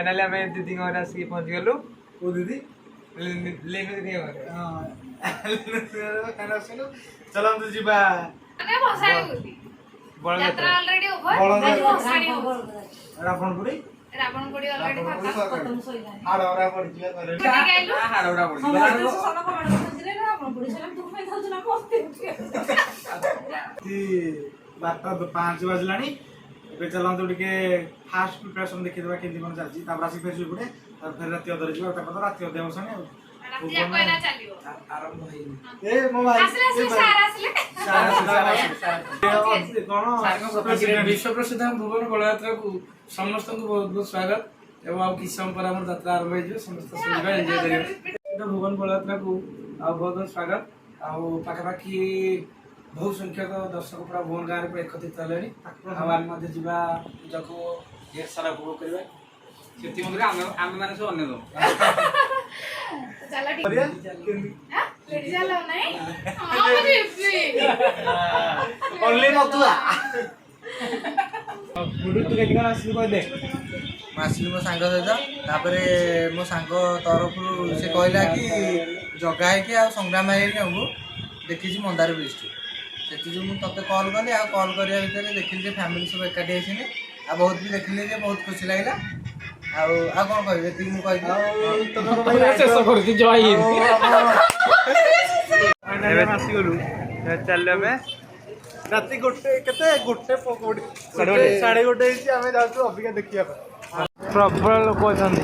finally आम दीदी घर आसिक पहुँच गलु ओ दीदी लेनु दीदी घर चलो हम तो जीवा बड़गत्र ऑलरेडी ओवर रावण पुरी रावण कोडी ऑलरेडी खाता खत्म सोई जाने हाडवरा पड़ी जीवा करे हाड़ौड़ा पड़ी रावण कोडी सलाम तुम में खाउ ना पोस्ते ती 5 बजलानी ଏବେ चलନ୍ତୁ ଟିକେ ଫାଷ୍ଟ ପ୍ରିପାରେସନ ଦେଖିଦେବା କେମିତି କ'ଣ ଚାଲିଛି ତାପରେ ଆସିକି ଫେର ଶୋଇପଡ଼େ ତାପରେ ଫେର ରାତି ଅଧରେ ଯିବା ତାପରେ ରାତି ଅଧେ ବସଣି ଆଉ ରାତି ଯାକ ଏନା ଚାଲିବ आरंभ ହେଇନି ଏ ମୋ ଭାଇ ଆସିଲେ ସାର୍ ଆସିଲେ କ'ଣ विश्व प्रसिद्ध भुवन बलयात्रा को समस्त को बहुत बहुत स्वागत एवं आप किस समय पर हम यात्रा आरंभ हो समस्त सुविधा एंजॉय करेंगे भुवन बलयात्रा को बहुत बहुत स्वागत आउ पाखापाखि बहुत संख्यक दर्शक पूरा भुवन गाँव में एकत्रित हेले आम पूजा को ढेर सारा उपभोग करवा से आम मैंने सब अन्न चला ठीक हां रेडी चला नहीं हां मुझे ओनली मतुआ गुडू तू केती कोन आसी कोइ दे आसिलु मो सांग सहित तापरे मो सांग तरफ से कहला कि जगा है कि आ संग्राम है कि हमको देखी मंदार ब्रिज से जो मुझे कॉल कली आ कॉल करने भितर देखिली जे फैमिली सब एकाठी होइछिने आ बहुत भी देखिली जे बहुत खुशी लागला आ कौन कहबे ती मु कहि शेष करती जय हिंद आसी गलु चल में राति गोटे केते गोटे 1:30 आमे जाउछु अबिका देखिया प्रबल लोक अछंती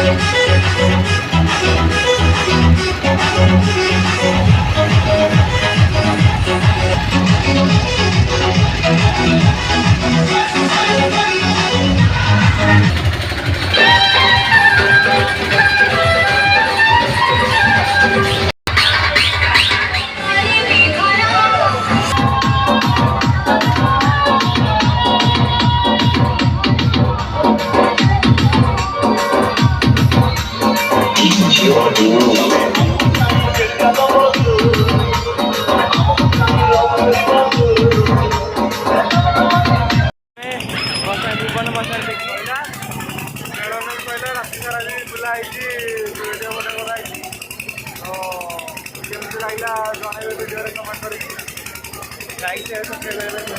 Like, share, subscribe, and